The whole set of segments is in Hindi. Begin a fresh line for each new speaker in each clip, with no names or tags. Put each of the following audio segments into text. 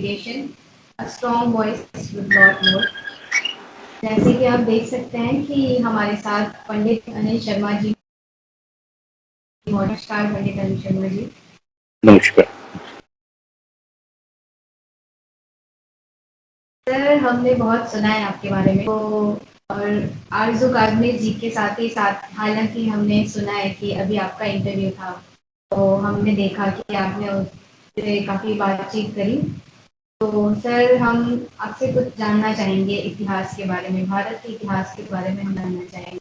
creation, a strong voice with lot more. जैसे कि आप देख सकते हैं कि हमारे साथ पंडित अनिल शर्मा जी, नमस्कार पंडित अनिल शर्मा जी।
नमस्कार
सर, हमने बहुत सुना है आपके बारे में, तो और आरजू काजमी जी के साथ ही साथ हालांकि हमने सुना है कि अभी आपका इंटरव्यू था, तो हमने देखा कि आपने उससे काफ़ी बातचीत करी। तो सर, हम आपसे कुछ जानना चाहेंगे इतिहास के बारे में, भारत के इतिहास के बारे में हम जानना चाहेंगे।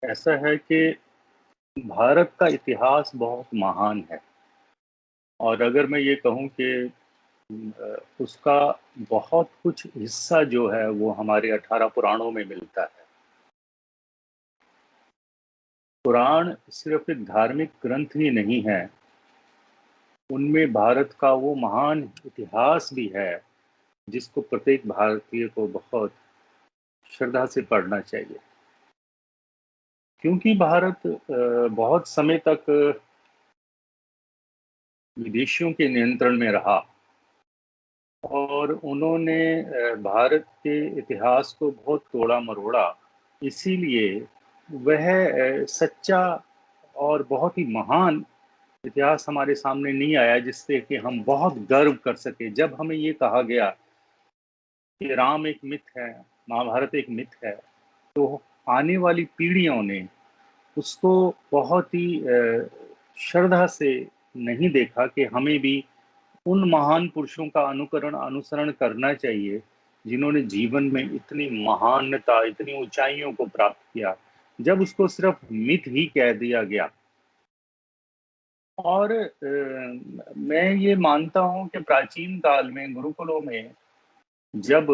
ऐसा है कि भारत का इतिहास बहुत महान है और अगर मैं ये कहूँ कि उसका बहुत कुछ हिस्सा जो है वो हमारे 18 पुराणों में मिलता है। पुराण सिर्फ एक धार्मिक ग्रंथ ही नहीं है, उनमें भारत का वो महान इतिहास भी है जिसको प्रत्येक भारतीय को बहुत श्रद्धा से पढ़ना चाहिए, क्योंकि भारत बहुत समय तक विदेशियों के नियंत्रण में रहा और उन्होंने भारत के इतिहास को बहुत तोड़ा मरोड़ा। इसीलिए वह सच्चा और बहुत ही महान इतिहास हमारे सामने नहीं आया जिससे कि हम बहुत गर्व कर सके। जब हमें ये कहा गया कि राम एक मिथ है, महाभारत एक मिथ है, तो आने वाली पीढ़ियों ने उसको बहुत ही श्रद्धा से नहीं देखा कि हमें भी उन महान पुरुषों का अनुसरण करना चाहिए जिन्होंने जीवन में इतनी महानता, इतनी ऊंचाइयों को प्राप्त किया। जब उसको सिर्फ मिथ ही कह दिया गया, और मैं ये मानता हूँ कि प्राचीन काल में गुरुकुलों में जब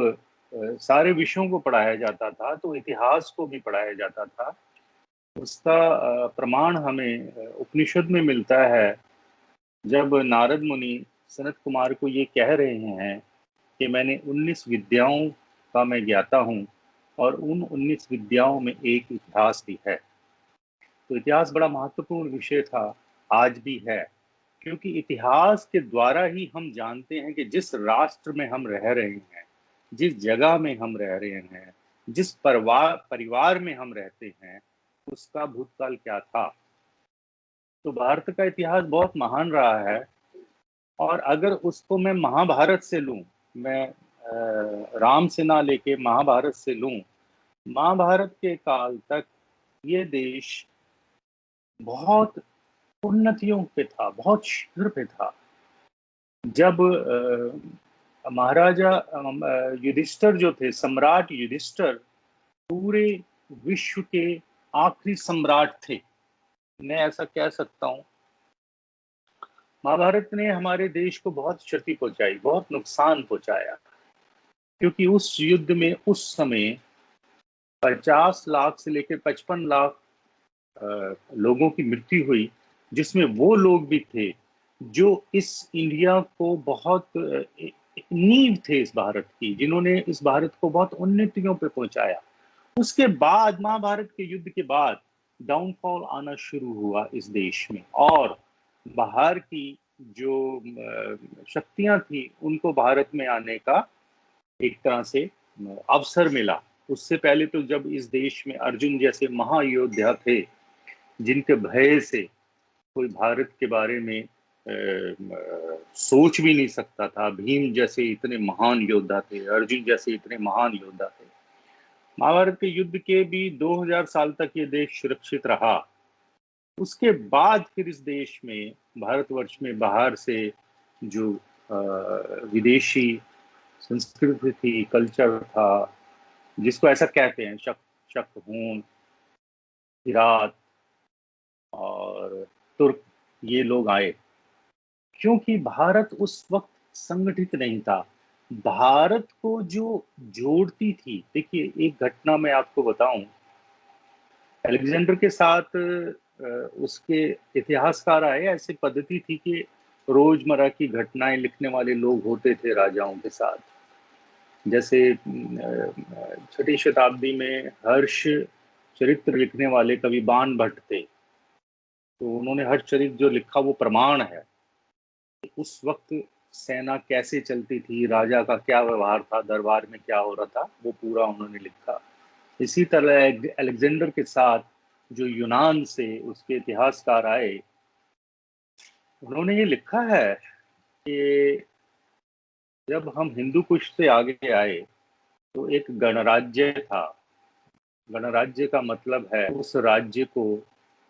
सारे विषयों को पढ़ाया जाता था तो इतिहास को भी पढ़ाया जाता था। उसका प्रमाण हमें उपनिषद में मिलता है, जब नारद मुनि सनत कुमार को ये कह रहे हैं कि मैंने 19 विद्याओं का मैं ज्ञाता हूँ और उन 19 विद्याओं में एक इतिहास भी है। तो इतिहास बड़ा महत्वपूर्ण विषय था, आज भी है, क्योंकि इतिहास के द्वारा ही हम जानते हैं कि जिस राष्ट्र में हम रह रहे हैं, जिस जगह में हम रह रहे हैं, जिस परिवार में हम रहते हैं, उसका भूतकाल क्या था। तो भारत का इतिहास बहुत महान रहा है, और अगर उसको मैं महाभारत से लूं, मैं राम से ना लेके महाभारत से लूं, महाभारत के काल तक ये देश बहुत उन्नतियों पे था, बहुत शीघ्र पे था। जब महाराजा युधिष्ठिर जो थे, सम्राट युधिष्ठिर पूरे विश्व के आखिरी सम्राट थे, मैं ऐसा कह सकता हूँ। महाभारत ने हमारे देश को बहुत क्षति पहुंचाई, बहुत नुकसान पहुंचाया, क्योंकि उस युद्ध में उस समय 50 लाख से लेकर 55 लाख लोगों की मृत्यु हुई, जिसमें वो लोग भी थे जो इस इंडिया को बहुत नींव थे इस भारत की, जिन्होंने इस भारत को बहुत उन्नतियों पे पहुंचाया। उसके बाद महाभारत के युद्ध के बाद डाउनफॉल आना शुरू हुआ इस देश में, और बाहर की जो शक्तियां थी उनको भारत में आने का एक तरह से अवसर मिला। उससे पहले तो जब इस देश में अर्जुन जैसे महायोद्धा थे जिनके भय से कोई भारत के बारे में सोच भी नहीं सकता था, भीम जैसे इतने महान योद्धा थे, अर्जुन जैसे इतने महान योद्धा थे। महाभारत के युद्ध के भी 2000 साल तक ये देश सुरक्षित रहा। उसके बाद फिर इस देश में, भारतवर्ष में, बाहर से जो विदेशी संस्कृति थी, कल्चर था, जिसको ऐसा कहते हैं शक शकहून, किरात और तुर्क, ये लोग आए, क्योंकि भारत उस वक्त संगठित नहीं था। भारत को जो जोड़ती थी, देखिए एक घटना मैं आपको बताऊं, अलेक्जेंडर के साथ उसके इतिहासकार आए, ऐसी पद्धति थी कि रोजमर्रा की घटनाएं लिखने वाले लोग होते थे राजाओं के साथ। जैसे 6ठी शताब्दी में हर्ष चरित्र लिखने वाले कवि बाण भट्ट थे, तो उन्होंने हर शरीफ जो लिखा वो प्रमाण है। उस वक्त सेना कैसे चलती थी, राजा का क्या व्यवहार था, दरबार में क्या हो रहा था, वो पूरा उन्होंने लिखा। इसी तरह अलेक्जेंडर के साथ जो यूनान से उसके इतिहासकार आए, उन्होंने ये लिखा है कि जब हम हिंदू कुश से आगे आए तो एक गणराज्य था। गणराज्य का मतलब है उस राज्य को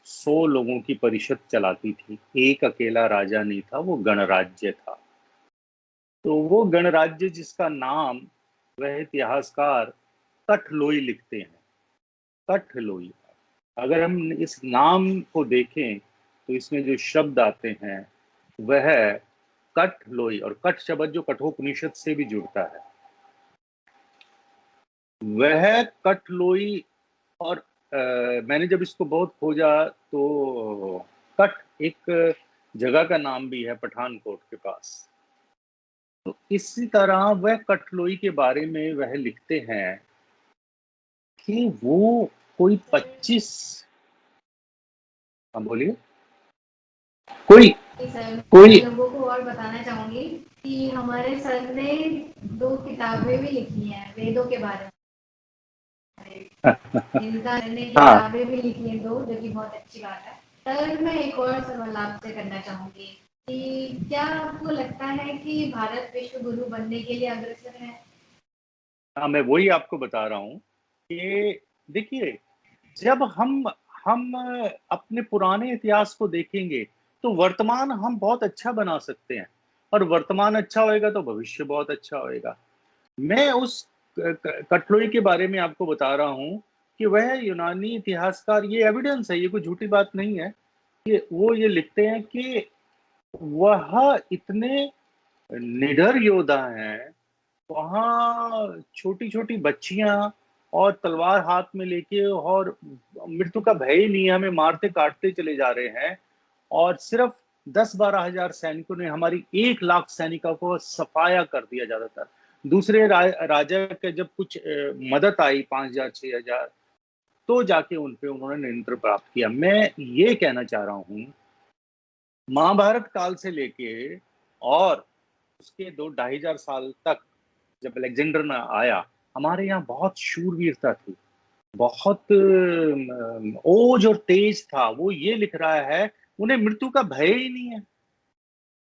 100 लोगों की परिषद चलाती थी, एक अकेला राजा नहीं था, वो गणराज्य था। तो वो गणराज्य जिसका नाम वह इतिहासकार कठलोई लिखते हैं, कठलोई। अगर हम इस नाम को देखें तो इसमें जो शब्द आते हैं वह कठलोई, और कठ शब्द जो कठोपनिषद से भी जुड़ता है, वह कठलोई। और मैंने जब इसको बहुत खोजा तो कठ एक जगह का नाम भी है पठानकोट के पास। तो इसी तरह वह कठलोई के बारे में वह लिखते हैं कि वो कोई 25, हाँ बोलिए। कोई
सर,
कोई
मैं लोगों को और बताना चाहूंगी कि हमारे सर ने 2 किताबें भी लिखी हैं वेदों के बारे में। इनका ने
हाँ,
किताबें भी लिखी हैं 2, जो कि बहुत अच्छी बात है। सर, मैं एक और सवाल आपसे करना चाहूंगी कि क्या आपको लगता है कि भारत विश्व गुरु बनने के लिए अग्रसर है?
हाँ, मैं वही आपको बता रहा हूँ कि देखिए, जब हम अपने पुराने इतिहास को देखेंगे तो वर्तमान हम बहुत अच्छा बना सकते हैं, और वर्तमान अच्छा होएगा तो भविष्य बहुत अच्छा होएगा। मैं उस कठलोई के बारे में आपको बता रहा हूँ कि वह यूनानी इतिहासकार, ये एविडेंस है, ये कोई झूठी बात नहीं है, कि वो ये लिखते हैं कि वह इतने निडर योद्धा हैं। वहाँ छोटी छोटी बच्चियां और तलवार हाथ में लेके, और मृत्यु का भय ही नहीं है, हमें मारते काटते चले जा रहे हैं। और सिर्फ 10-12 हजार सैनिकों ने हमारी 1 लाख सैनिकों को सफाया कर दिया ज्यादातर। दूसरे राजा के जब कुछ मदद आई 5,000-6,000, तो जाके उनपे उन्होंने नियंत्रण प्राप्त किया। मैं ये कहना चाह रहा हूँ, महाभारत काल से लेके और उसके 2-2.5 हजार साल तक, जब अलेक्जेंडर ने आया, हमारे यहाँ बहुत शूरवीरता थी, बहुत ओज और तेज था। वो ये लिख रहा है उन्हें मृत्यु का भय ही नहीं है,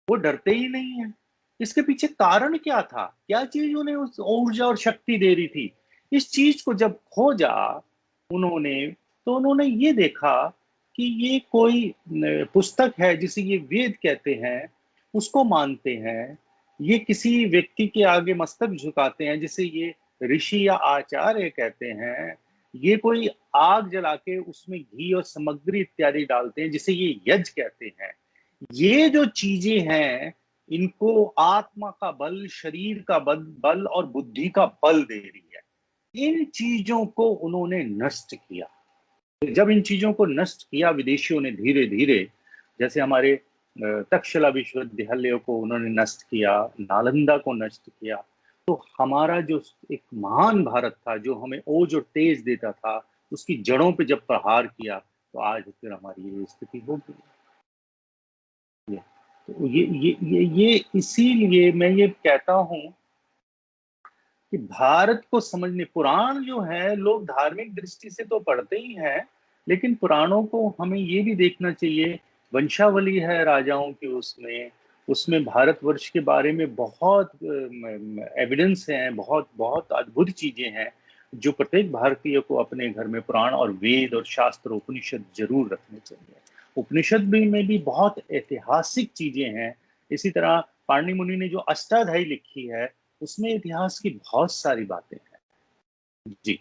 वो डरते ही नहीं है। इसके पीछे कारण क्या था, क्या चीज उन्हें उस ऊर्जा और शक्ति दे रही थी? इस चीज को जब खोजा उन्होंने, तो उन्होंने ये देखा कि ये कोई पुस्तक है जिसे ये वेद कहते हैं, उसको मानते हैं। ये किसी व्यक्ति के आगे मस्तक झुकाते हैं जिसे ये ऋषि या आचार्य कहते हैं। ये कोई आग जला के उसमें घी और सामग्री इत्यादि डालते हैं जिसे ये यज्ञ कहते हैं। ये जो चीजें हैं, इनको आत्मा का बल, शरीर का बल और बुद्धि का बल दे रही है। इन चीजों को उन्होंने नष्ट किया। जब इन चीजों को नष्ट किया विदेशियों ने धीरे धीरे, जैसे हमारे तक्षशिला विश्वविद्यालय को उन्होंने नष्ट किया, नालंदा को नष्ट किया, तो हमारा जो एक महान भारत था, जो हमें ओज और तेज देता था, उसकी जड़ों पे जब प्रहार किया, तो आज फिर हमारी ये स्थिति हो गई। तो ये इसीलिए मैं ये कहता हूं कि भारत को समझने, पुराण जो है लोग धार्मिक दृष्टि से तो पढ़ते ही हैं, लेकिन पुराणों को हमें ये भी देखना चाहिए। वंशावली है राजाओं की, उसमें उसमें भारतवर्ष के बारे में बहुत एविडेंस हैं, बहुत बहुत अद्भुत चीजें हैं, जो प्रत्येक भारतीय को अपने घर में पुराण और वेद और शास्त्र उपनिषद जरूर रखने चाहिए। उपनिषद में भी बहुत ऐतिहासिक चीजें हैं। इसी तरह पाणिनि मुनि ने जो अष्टाध्यायी लिखी है, उसमें इतिहास की बहुत सारी बातें हैं। जी।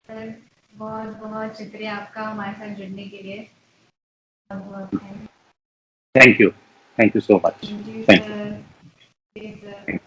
सर, बहुत बहुत शुक्रिया आपका हमारे साथ जुड़ने के लिए। बहुत
thank you so much.
Thank you
thank you.
Sir.